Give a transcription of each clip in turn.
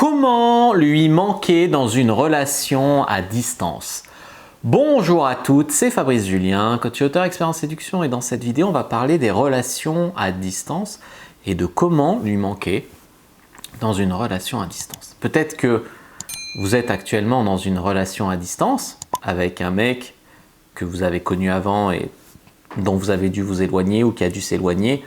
Comment lui manquer dans une relation à distance? Bonjour à toutes, c'est Fabrice Julien, coach et auteur expert en séduction, et dans cette vidéo on va parler des relations à distance et de comment lui manquer dans une relation à distance. Peut-être que vous êtes actuellement dans une relation à distance avec un mec que vous avez connu avant et dont vous avez dû vous éloigner ou qui a dû s'éloigner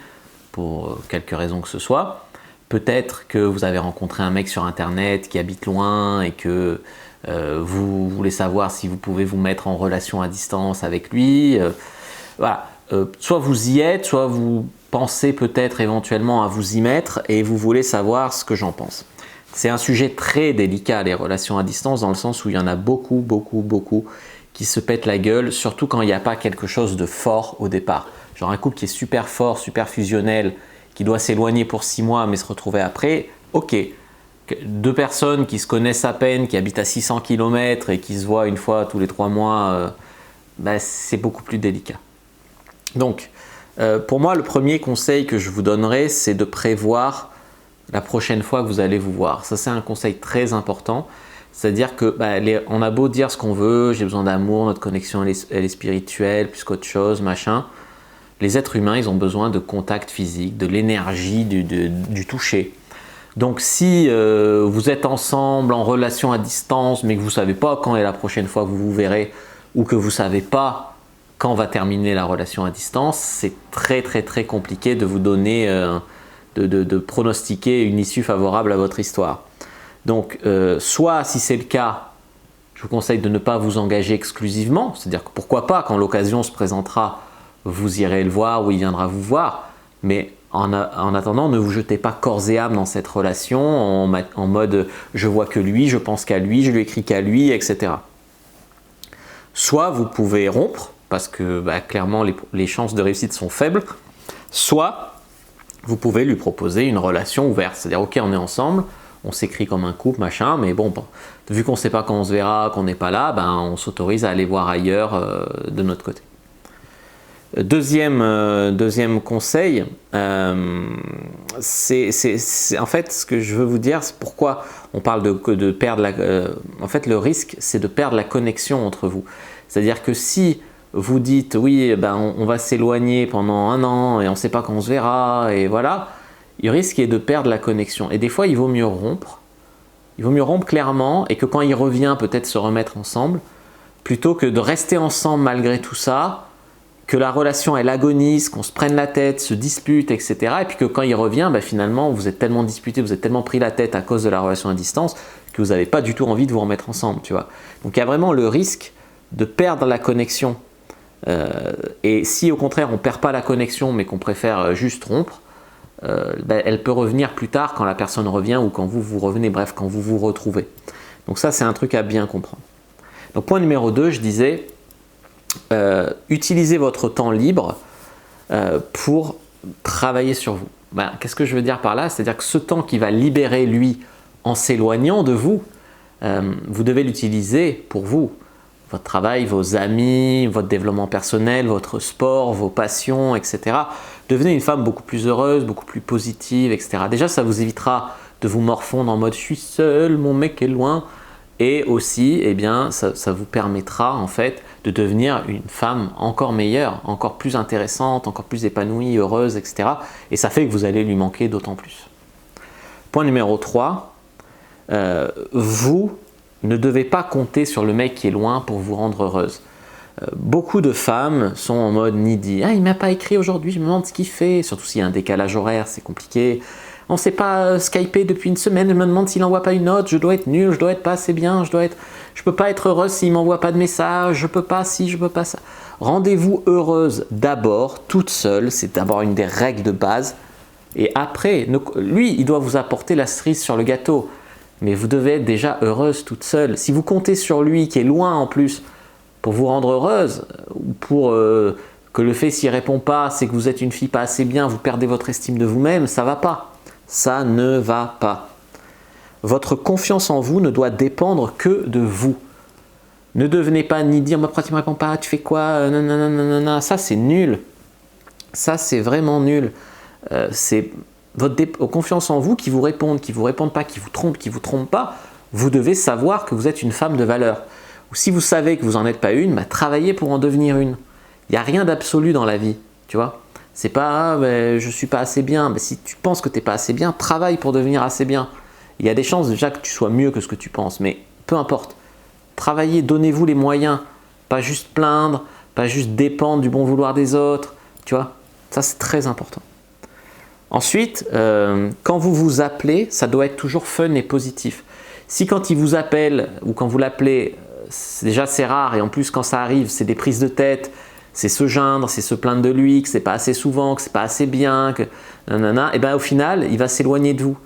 pour quelque raison que ce soit. Peut-être que vous avez rencontré un mec sur internet qui habite loin et que vous voulez savoir si vous pouvez vous mettre en relation à distance avec lui. Voilà. Soit vous y êtes, soit vous pensez peut-être éventuellement à vous y mettre et vous voulez savoir ce que j'en pense. C'est un sujet très délicat, les relations à distance, dans le sens où il y en a beaucoup qui se pètent la gueule, surtout quand il n'y a pas quelque chose de fort au départ. Genre un couple qui est super fort, super fusionnel, qui doit s'éloigner pour 6 mois mais se retrouver après, ok. Deux personnes qui se connaissent à peine, qui habitent à 600 km et qui se voient une fois tous les 3 mois, c'est beaucoup plus délicat. Donc, pour moi, le premier conseil que je vous donnerai, c'est de prévoir la prochaine fois que vous allez vous voir. Ça, c'est un conseil très important. C'est-à-dire que on a beau dire ce qu'on veut, j'ai besoin d'amour, notre connexion elle est spirituelle, plus qu'autre chose, machin. Les êtres humains, ils ont besoin de contact physique, de l'énergie, du toucher. Donc si vous êtes ensemble en relation à distance, mais que vous ne savez pas quand est la prochaine fois que vous vous verrez, ou que vous ne savez pas quand va terminer la relation à distance, c'est très compliqué de vous donner, de pronostiquer une issue favorable à votre histoire. Donc soit si c'est le cas, je vous conseille de ne pas vous engager exclusivement, c'est-à-dire que pourquoi pas, quand l'occasion se présentera, vous irez le voir ou il viendra vous voir, mais en attendant, ne vous jetez pas corps et âme dans cette relation en mode je vois que lui, je pense qu'à lui, je lui écris qu'à lui, etc. Soit vous pouvez rompre, parce que clairement les chances de réussite sont faibles, soit vous pouvez lui proposer une relation ouverte, c'est-à-dire ok, on est ensemble, on s'écrit comme un couple, machin, mais bon, vu qu'on ne sait pas quand on se verra, qu'on n'est pas là, on s'autorise à aller voir ailleurs de notre côté. Deuxième conseil, c'est en fait ce que je veux vous dire, c'est pourquoi on parle de perdre la... en fait, le risque, c'est de perdre la connexion entre vous. C'est-à-dire que si vous dites, oui, on va s'éloigner pendant 1 an et on ne sait pas quand on se verra, et voilà, le risque est de perdre la connexion. Et des fois, il vaut mieux rompre. Il vaut mieux rompre clairement et que quand il revient, peut-être se remettre ensemble, plutôt que de rester ensemble malgré tout ça, que la relation elle agonise, qu'on se prenne la tête, se dispute, etc. Et puis que quand il revient, finalement vous êtes tellement disputé, vous êtes tellement pris la tête à cause de la relation à distance que vous n'avez pas du tout envie de vous remettre ensemble, tu vois. Donc il y a vraiment le risque de perdre la connexion. Et si au contraire on ne perd pas la connexion mais qu'on préfère juste rompre, elle peut revenir plus tard quand la personne revient ou quand vous revenez, bref, quand vous vous retrouvez. Donc ça c'est un truc à bien comprendre. Donc point numéro 2, je disais, utilisez votre temps libre pour travailler sur vous. Qu'est-ce que je veux dire par là? C'est-à-dire que ce temps qui va libérer lui en s'éloignant de vous, vous devez l'utiliser pour vous. Votre travail, vos amis, votre développement personnel, votre sport, vos passions, etc. Devenez une femme beaucoup plus heureuse, beaucoup plus positive, etc. Déjà, ça vous évitera de vous morfondre en mode « je suis seule, mon mec est loin ». Et aussi, ça vous permettra en fait de devenir une femme encore meilleure, encore plus intéressante, encore plus épanouie, heureuse, etc. Et ça fait que vous allez lui manquer d'autant plus. Point numéro 3, vous ne devez pas compter sur le mec qui est loin pour vous rendre heureuse. Beaucoup de femmes sont en mode needy. « Ah, il ne m'a pas écrit aujourd'hui, je me demande ce qu'il fait. » Surtout s'il y a un décalage horaire, c'est compliqué. On ne s'est pas skypé depuis une semaine, je me demande s'il n'envoie pas une note, je dois être nul, je dois être pas assez bien, je peux pas être heureuse s'il m'envoie pas de message, je peux pas si, je peux pas ça. Rendez-vous heureuse d'abord, toute seule, c'est d'abord une des règles de base. Et après, lui, il doit vous apporter la cerise sur le gâteau. Mais vous devez être déjà heureuse toute seule. Si vous comptez sur lui, qui est loin en plus, pour vous rendre heureuse, ou pour que le fait s'il répond pas, c'est que vous êtes une fille pas assez bien, vous perdez votre estime de vous-même, ça va pas. Ça ne va pas. Votre confiance en vous ne doit dépendre que de vous. Ne devenez pas ni dire « pourquoi tu ne me réponds pas, tu fais quoi, nanana ». Ça c'est nul. Ça c'est vraiment nul. votre confiance en vous, qui vous répondent pas, qui vous trompent pas, vous devez savoir que vous êtes une femme de valeur. Ou si vous savez que vous n'en êtes pas une, bah, travaillez pour en devenir une. Il n'y a rien d'absolu dans la vie, tu vois. C'est pas « je suis pas assez bien ». Si tu penses que tu n'es pas assez bien, travaille pour devenir assez bien. Il y a des chances déjà que tu sois mieux que ce que tu penses, mais peu importe. Travaillez, donnez-vous les moyens. Pas juste plaindre, pas juste dépendre du bon vouloir des autres, tu vois. Ça, c'est très important. Ensuite, quand vous vous appelez, ça doit être toujours fun et positif. Si quand il vous appelle ou quand vous l'appelez, déjà c'est rare et en plus quand ça arrive, c'est des prises de tête, c'est se geindre, c'est se plaindre de lui, que c'est pas assez souvent, que c'est pas assez bien, que nanana, et bien au final, il va s'éloigner de vous.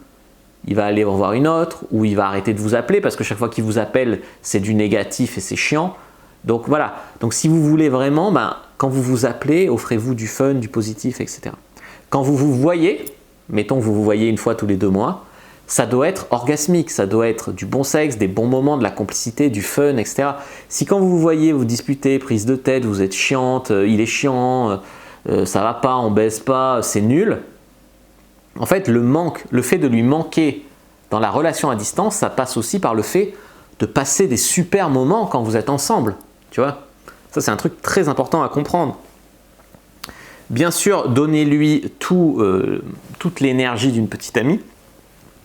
Il va aller revoir une autre ou il va arrêter de vous appeler parce que chaque fois qu'il vous appelle, c'est du négatif et c'est chiant. Donc voilà, donc si vous voulez vraiment, ben, quand vous vous appelez, offrez-vous du fun, du positif, etc. Quand vous vous voyez, mettons que vous vous voyez une fois tous les 2 mois, ça doit être orgasmique, ça doit être du bon sexe, des bons moments, de la complicité, du fun, etc. Si quand vous vous voyez, vous disputez, prise de tête, vous êtes chiante, il est chiant, ça va pas, on baise pas, c'est nul. En fait, le fait de lui manquer dans la relation à distance, ça passe aussi par le fait de passer des super moments quand vous êtes ensemble. Tu vois, ça c'est un truc très important à comprendre. Bien sûr, donnez-lui toute l'énergie d'une petite amie.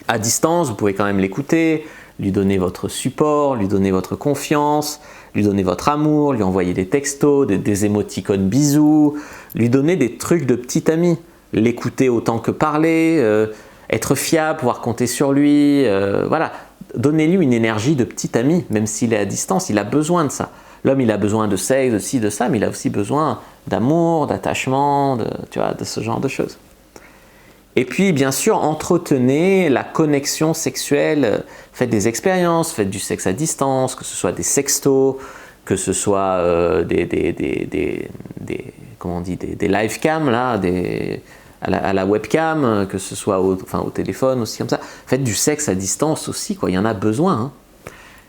À distance, vous pouvez quand même l'écouter, lui donner votre support, lui donner votre confiance, lui donner votre amour, lui envoyer des textos, des émoticônes bisous, lui donner des trucs de petite amie. L'écouter autant que parler, être fiable, pouvoir compter sur lui, voilà. Donnez-lui une énergie de petit ami, même s'il est à distance, il a besoin de ça. L'homme, il a besoin de sexe, de ci, de ça, mais il a aussi besoin d'amour, d'attachement, tu vois, de ce genre de choses. Et puis, bien sûr, entretenez la connexion sexuelle. Faites des expériences, faites du sexe à distance, que ce soit des sextos, que ce soit des live cam, là, à la webcam, que ce soit au téléphone aussi, comme ça. Faites du sexe à distance aussi, quoi. Il y en a besoin, hein.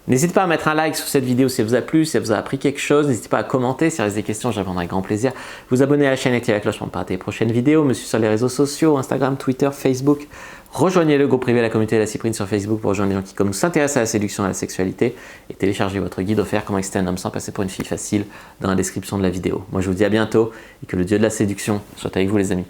N'hésitez pas à mettre un like sur cette vidéo si elle vous a plu, si elle vous a appris quelque chose. N'hésitez pas à commenter, s'il reste des questions, je répondrai avec grand plaisir. Vous abonner à la chaîne et activer la cloche pour ne pas rater les prochaines vidéos. Me suivre sur les réseaux sociaux, Instagram, Twitter, Facebook. Rejoignez le groupe privé La Communauté de la Cyprine sur Facebook pour rejoindre les gens qui, comme nous, s'intéressent à la séduction et à la sexualité. Et téléchargez votre guide offert Comment exciter un homme sans passer pour une fille facile dans la description de la vidéo. Moi, je vous dis à bientôt et que le Dieu de la séduction soit avec vous, les amis.